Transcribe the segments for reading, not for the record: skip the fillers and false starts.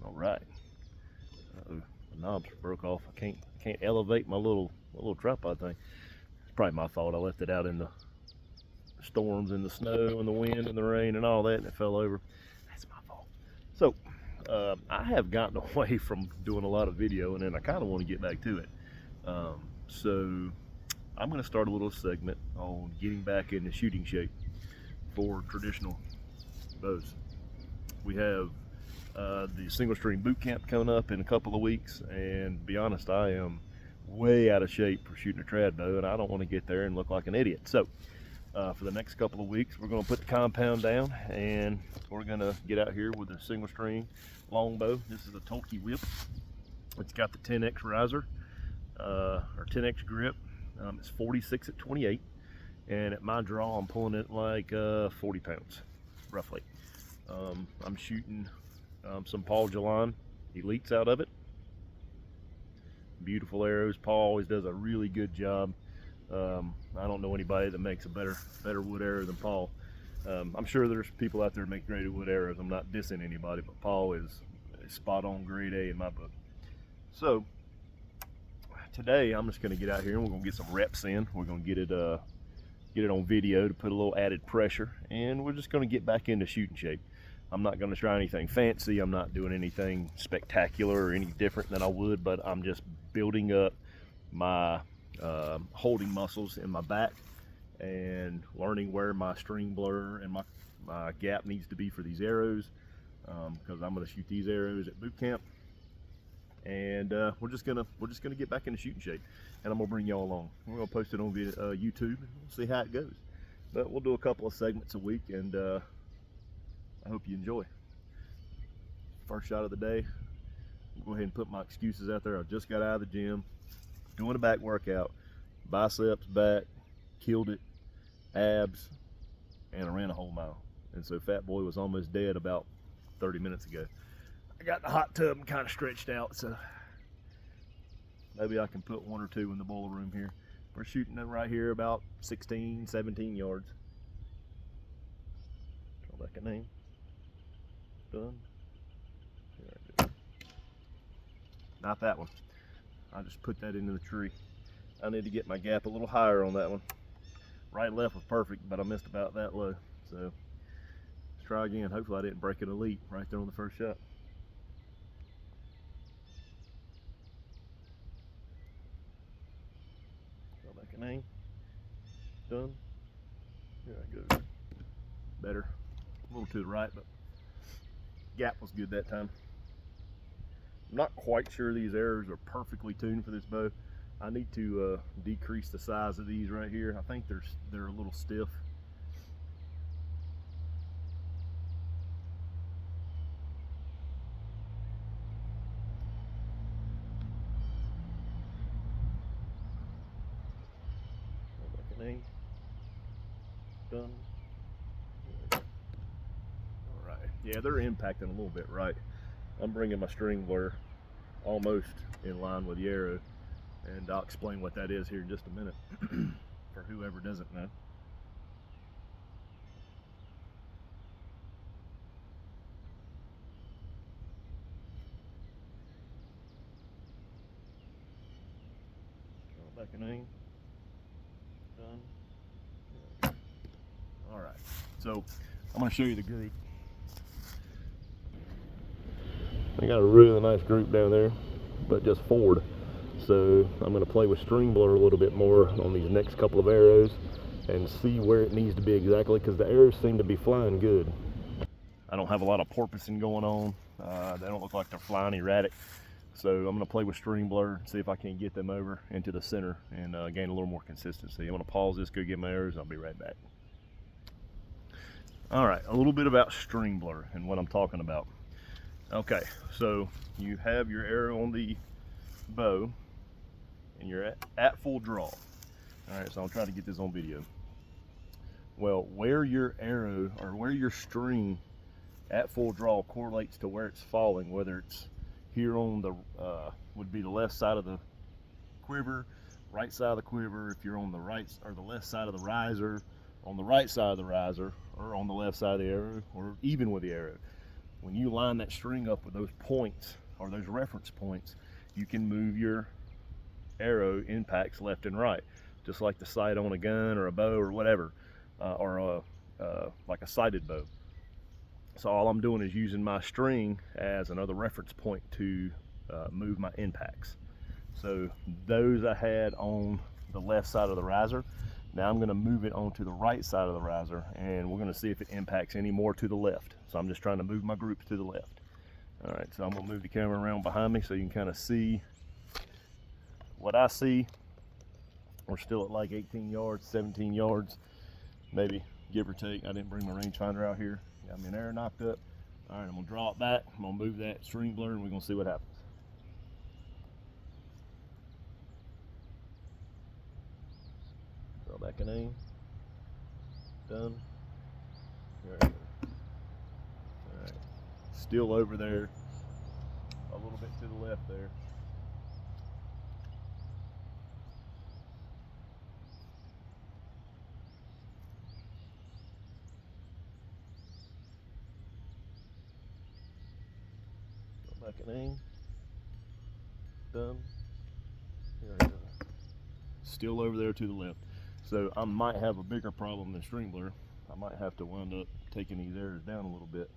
All right. Uh-oh, the knobs broke off. I can't elevate my little tripod thing. It's probably my fault. I left it out in the storms and the snow and the wind and the rain and all that, and it fell over. That's my fault. So I have gotten away from doing a lot of video, and then I kind of want to get back to it. So I'm going to start a little segment on getting back into shooting shape for traditional bows. We have the single string boot camp coming up in a couple of weeks, and to be honest, I am way out of shape for shooting a trad bow, and I don't want to get there and look like an idiot. So for the next couple of weeks, we're going to put the compound down, and we're going to get out here with a single string longbow. This is a Tolkien whip. It's got the 10x riser, or 10x grip. It's 46 at 28, and at my draw, I'm pulling it like 40 pounds, roughly. I'm shooting some Paul Jalan Elites out of it. Beautiful arrows. Paul always does a really good job. I don't know anybody that makes a better wood arrow than Paul. I'm sure there's people out there that make great wood arrows. I'm not dissing anybody, but Paul is spot on grade A in my book. So today I'm just going to get out here and we're going to get some reps in. We're going to get it on video to put a little added pressure, and we're just going to get back into shooting shape. I'm not going to try anything fancy. I'm not doing anything spectacular or any different than I would, but I'm just building up my holding muscles in my back and learning where my string blur and my gap needs to be for these arrows, because I'm going to shoot these arrows at boot camp, and we're just gonna get back into shooting shape, and I'm gonna bring y'all along. We're gonna post it on YouTube and we'll see how it goes, but we'll do a couple of segments a week, and I hope you enjoy. First shot of the day. I'll go ahead and put my excuses out there. I just got out of the gym, doing a back workout, biceps, back, killed it, abs, and I ran a whole mile. And so Fat Boy was almost dead about 30 minutes ago. I got the hot tub and kind of stretched out, so maybe I can put one or two in the boiler room here. We're shooting it right here about 16, 17 yards. Draw back a name. Done. Not that one. I just put that into the tree. I need to get my gap a little higher on that one. Right, left was perfect, but I missed about that low. So let's try again. Hopefully I didn't break an elite right there on the first shot. Draw back a name. Done. Here I go. Better. A little to the right, but gap was good that time. I'm not quite sure these arrows are perfectly tuned for this bow. I need to decrease the size of these right here. I think they're a little stiff. Done. All right. Yeah, they're impacting a little bit right. I'm bringing my string blur almost in line with the arrow, and I'll explain what that is here in just a minute for whoever doesn't know. Draw back an aim. Done. All right, so I'm going to show you the group. I got a really nice group down there, but just forward. So I'm going to play with string blur a little bit more on these next couple of arrows and see where it needs to be exactly, because the arrows seem to be flying good. I don't have a lot of porpoising going on. They don't look like they're flying erratic. So I'm going to play with string blur and see if I can get them over into the center and gain a little more consistency. I'm going to pause this, go get my arrows, and I'll be right back. All right, a little bit about string blur and what I'm talking about. Okay, so you have your arrow on the bow and you're at full draw. All right, so I'll try to get this on video. Well, where your arrow or where your string at full draw correlates to where it's falling, whether it's here on the, would be the left side of the quiver, right side of the quiver, if you're on the right or the left side of the riser, on the right side of the riser, or on the left side of the arrow, or even with the arrow. when you line that string up with those points or those reference points, you can move your arrow impacts left and right, just like the sight on a gun or a bow or whatever, like a sighted bow. So all I'm doing is using my string as another reference point to move my impacts. So those I had on the left side of the riser. Now I'm going to move it onto the right side of the riser, and we're going to see if it impacts any more to the left. So I'm just trying to move my groups to the left. All right, so I'm going to move the camera around behind me so you can kind of see what I see. We're still at like 18 yards, 17 yards, maybe, give or take. I didn't bring my rangefinder out here. Got me an arrow knocked up. All right, I'm going to draw it back. I'm going to move that string blur, and we're going to see what happens. Draw back an aim. Done. There we go. All right. Still over there, a little bit to the left there. Draw back an aim. Done. There we go. Still over there to the left. So I might have a bigger problem than string blur. I might have to wind up taking these arrows down a little bit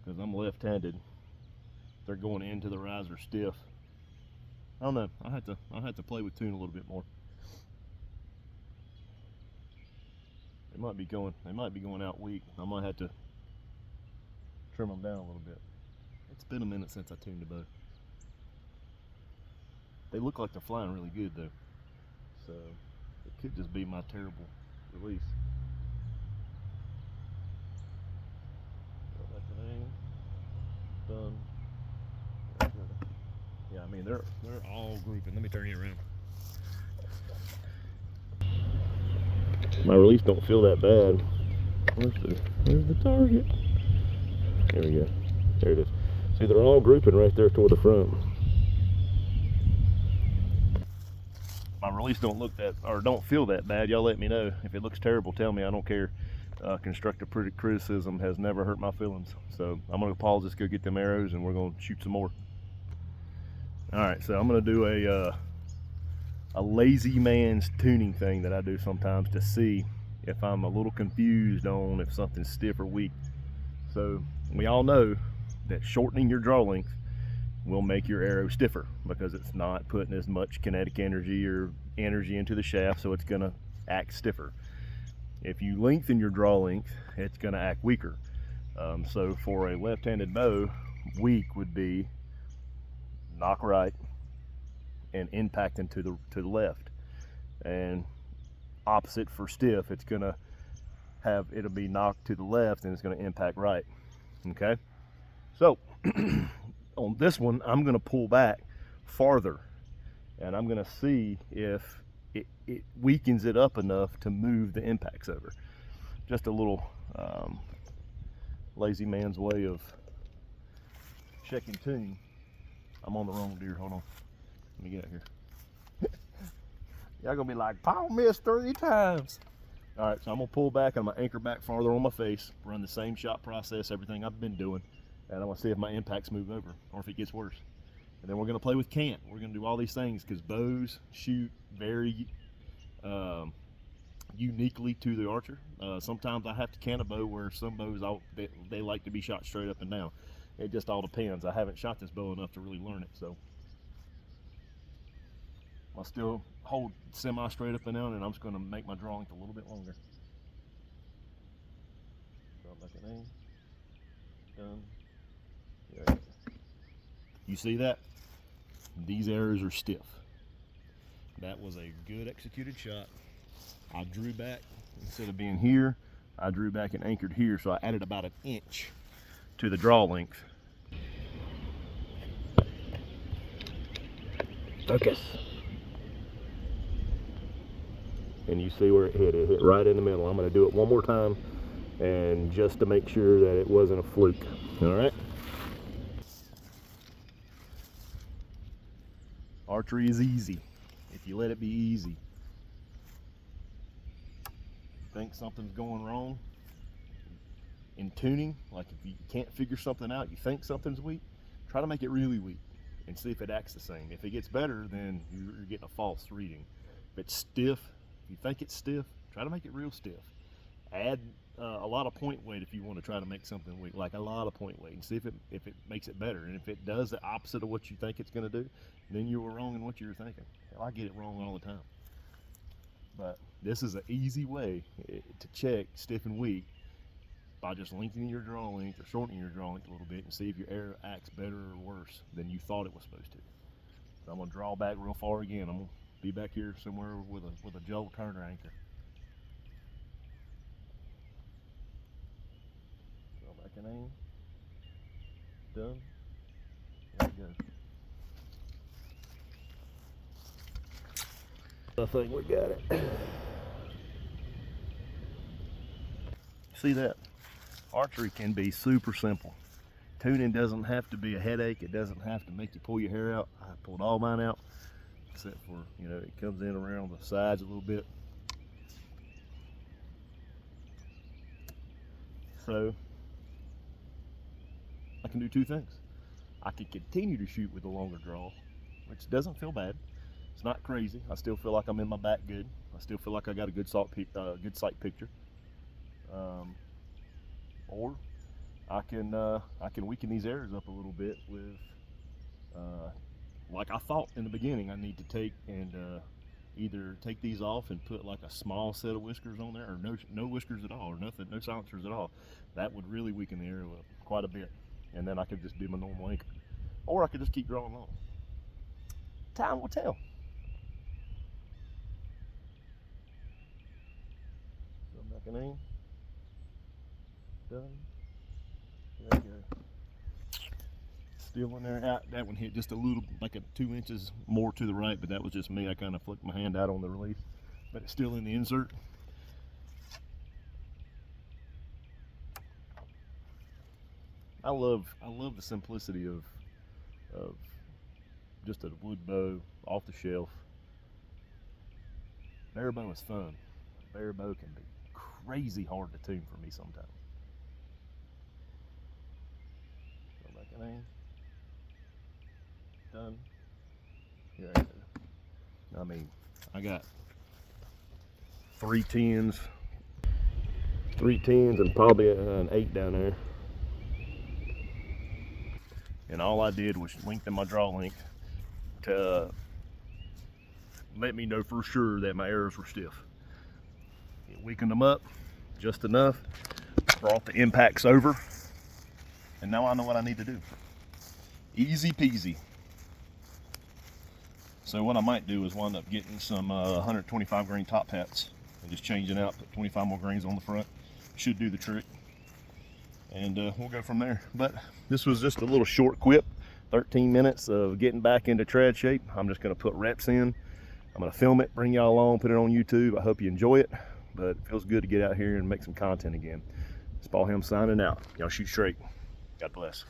because I'm left-handed. They're going into the riser stiff. I don't know. I'll have to play with tune a little bit more. They might be going out weak. I might have to trim them down a little bit. It's been a minute since I tuned the bow. They look like they're flying really good though. So it could just be my terrible release. Done. Yeah, I mean they're all grouping. Let me turn you around. My release don't feel that bad. Where's the target? There we go. There it is. See, they're all grouping right there toward the front. My release don't look that, or don't feel that bad. Y'all let me know. If it looks terrible, tell me. I don't care. Constructive criticism has never hurt my feelings. So I'm gonna pause this, go get them arrows, and we're gonna shoot some more. All right, so I'm gonna do a lazy man's tuning thing that I do sometimes to see if I'm a little confused on if something's stiff or weak. So we all know that shortening your draw length will make your arrow stiffer because it's not putting as much kinetic energy or energy into the shaft, so it's gonna act stiffer. If you lengthen your draw length, it's gonna act weaker. So for a left-handed bow, weak would be knock right and impacting to the left, and opposite for stiff, it's gonna it'll be knocked to the left and it's gonna impact right. Okay, so on this one, I'm gonna pull back farther and I'm gonna see if it weakens it up enough to move the impacts over. Just a little lazy man's way of checking tune. I'm on the wrong deer, hold on. Let me get out here. Y'all gonna be like, Paul missed 3 times. All right, so I'm gonna pull back, I'm gonna anchor back farther on my face, run the same shot process, everything I've been doing, and I'm gonna see if my impacts move over or if it gets worse. And then we're gonna play with cant. We're gonna do all these things because bows shoot very uniquely to the archer. Sometimes I have to cant a bow where some bows, they like to be shot straight up and down. It just all depends. I haven't shot this bow enough to really learn it, so I'll still hold semi straight up and down, and I'm just gonna make my draw length a little bit longer. Drop back an aim. Done. There. You see that? These arrows are stiff. That was a good executed shot. I drew back, instead of being here, I drew back and anchored here, so I added about 1 inch to the draw length. Focus. And you see where it hit. It hit right in the middle. I'm going to do it one more time, and just to make sure that it wasn't a fluke. All right. Archery is easy if you let it be easy. Think something's going wrong, in tuning, like if you can't figure something out, you think something's weak, try to make it really weak and see if it acts the same. If it gets better, then you're getting a false reading. If it's stiff, if you think it's stiff, try to make it real stiff. Add a lot of point weight if you want to try to make something weak, like a lot of point weight, and see if it makes it better. And if it does the opposite of what you think it's going to do, then you were wrong in what you were thinking. Hell, I get it wrong all the time. But this is an easy way to check stiff and weak by just lengthening your draw length or shortening your draw length a little bit and see if your arrow acts better or worse than you thought it was supposed to. So I'm going to draw back real far again. I'm going to be back here somewhere with a Joel Turner anchor. Draw back and aim. Done. There we go. I think we got it. See that? Archery can be super simple. Tuning doesn't have to be a headache. It doesn't have to make you pull your hair out. I pulled all mine out, except for, you know, it comes in around the sides a little bit. So I can do two things. I can continue to shoot with a longer draw, which doesn't feel bad. It's not crazy. I still feel like I'm in my back good. I still feel like I got a good sight picture. Or I can weaken these arrows up a little bit with, like I thought in the beginning, I need to take and either take these off and put like a small set of whiskers on there, or no whiskers at all, or nothing, no silencers at all. That would really weaken the arrow up quite a bit, and then I could just do my normal anchor, or I could just keep drawing long. Time will tell. Come back and aim. Done. There we go. Still in there. That one hit just a little, like 2 inches more to the right, but that was just me. I kind of flicked my hand out on the release, but it's still in the insert. I love the simplicity of just a wood bow off the shelf. Bear bow is fun. Bear bow can be crazy hard to tune for me sometimes. Go back and aim. Done. Here I go. I mean, I got 3 10s and probably an 8 down there. And all I did was lengthen my draw length to let me know for sure that my arrows were stiff. It weakened them up just enough, brought the impacts over, and now I know what I need to do. Easy peasy. So what I might do is wind up getting some 125 grain top hats and just changing out, put 25 more grains on the front. Should do the trick. And we'll go from there. But this was just a little short quip, 13 minutes of getting back into trad shape. I'm just going to put reps in. I'm going to film it, bring y'all along, put it on YouTube. I hope you enjoy it, but it feels good to get out here and make some content again. It's Paul Helm signing out. Y'all shoot straight. God bless.